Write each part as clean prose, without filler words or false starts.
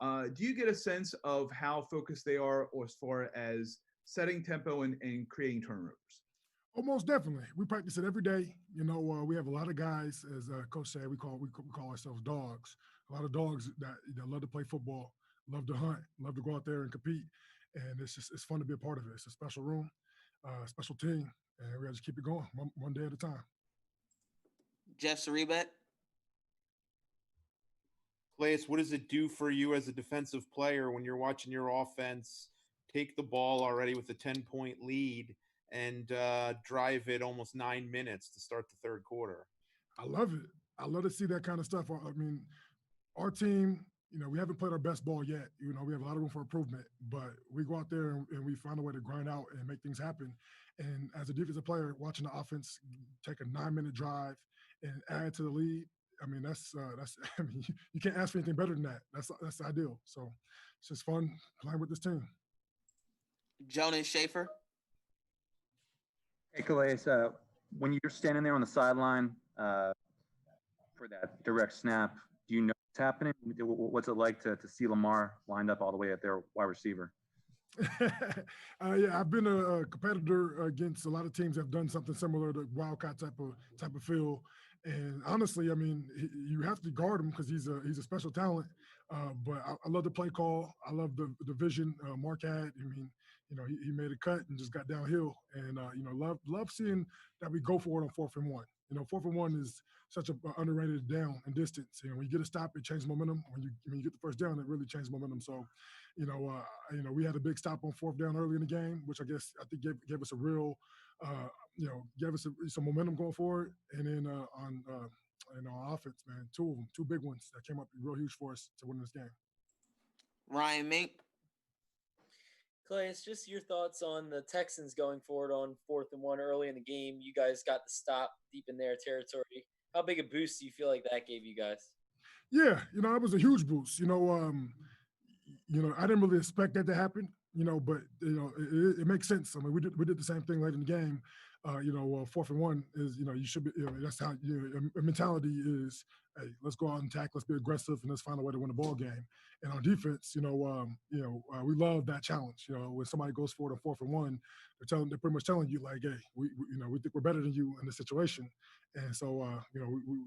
Do you get a sense of how focused they are as far as setting tempo and creating turnovers? Oh, most definitely. We practice it every day. We have a lot of guys, as Coach said, we call ourselves dogs. A lot of dogs that love to play football, love to hunt, love to go out there and compete, and it's fun to be a part of it. It's a special room, special team, and we got to just keep it going one day at a time. Jeff Cerebet. Calais, what does it do for you as a defensive player when you're watching your offense take the ball already with a 10-point lead and drive it almost 9 minutes to start the third quarter? I love it. I love to see that kind of stuff. I mean, our team, we haven't played our best ball yet. We have a lot of room for improvement, but we go out there and we find a way to grind out and make things happen. And as a defensive player, watching the offense take a 9-minute drive and add to the lead, I mean, that's I mean, you can't ask for anything better than that. That's ideal. So it's just fun playing with this team. Jonas Schaefer. Hey, Calais, when you're standing there on the sideline for that direct snap, do you know what's happening? What's it like to see Lamar lined up all the way at their wide receiver? Yeah, I've been a competitor against a lot of teams that have done something similar to Wildcat type of feel. And honestly, I mean, you have to guard him because he's a special talent. But I love the play call. I love the vision Mark had. I mean, he made a cut and just got downhill. And love seeing that we go for it on 4th and 1. 4th and 1 is such an underrated down and distance. When you get a stop, it changes momentum. When you get the first down, it really changes momentum. So, we had a big stop on 4th down early in the game, which I think gave us a real, gave us some momentum going forward. And then on offense, man, 2 of them, 2 big ones that came up real huge for us to win this game. Ryan Mink. Clay, it's just your thoughts on the Texans going forward on 4th and 1 early in the game. You guys got the stop deep in their territory. How big a boost do you feel like that gave you guys? Yeah, it was a huge boost. I didn't really expect that to happen, but it makes sense. I mean, we did the same thing late in the game. 4th and 1 is, you should be, that's how your mentality is. Hey, let's go out and attack. Let's be aggressive, and let's find a way to win the ball game. And on defense, we love that challenge. When somebody goes forward on 4th and 1, they're pretty much telling you like, hey, we think we're better than you in this situation. And so, we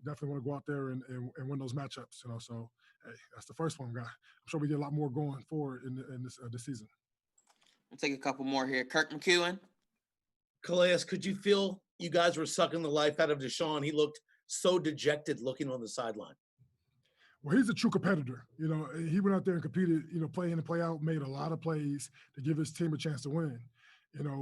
definitely want to go out there and win those matchups. So hey, that's the first one, guy. I'm sure we get a lot more going forward in this season. We'll take a couple more here. Kirk McEwen. Calais, could you feel you guys were sucking the life out of Deshaun? He looked so dejected looking on the sideline. Well, he's a true competitor. He went out there and competed, play in and play out, made a lot of plays to give his team a chance to win.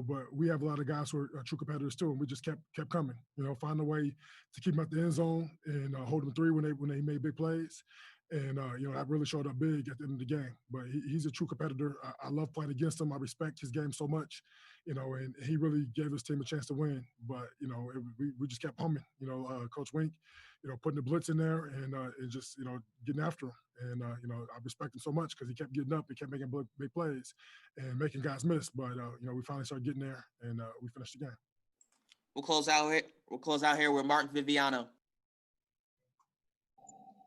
But we have a lot of guys who are true competitors too, and we just kept coming. Find a way to keep him at the end zone and hold him 3 when they made big plays. And that really showed up big at the end of the game. But he's a true competitor. I love playing against him. I respect his game so much. And he really gave his team a chance to win. But we just kept humming. Coach Wink, putting the blitz in there and just getting after him. And I respect him so much because he kept getting up, he kept making big plays and making guys miss. But we finally started getting there and we finished the game. We'll close out here with Mark Viviano.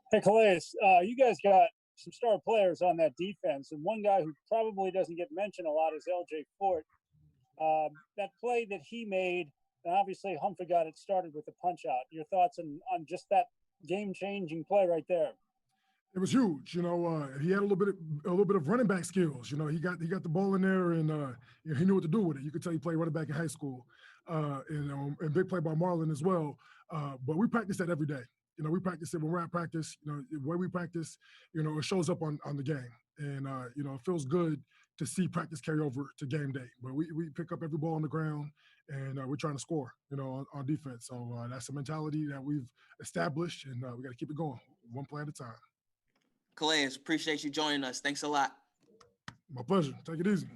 Hey, Calais, you guys got some star players on that defense, and one guy who probably doesn't get mentioned a lot is L.J. Fort. That play that he made, and obviously Humphrey got it started with the punch-out. Your thoughts on just that game-changing play right there? It was huge. He had a little bit of running back skills. He got the ball in there, and he knew what to do with it. You could tell he played running back in high school, and big play by Marlon as well. But we practice that every day. We practice it when we're at practice. The way we practice, it shows up on the game. And, it feels good to see practice carry over to game day. But we pick up every ball on the ground, and we're trying to score, on defense. So that's a mentality that we've established, and we got to keep it going one play at a time. Calais, appreciate you joining us. Thanks a lot. My pleasure. Take it easy.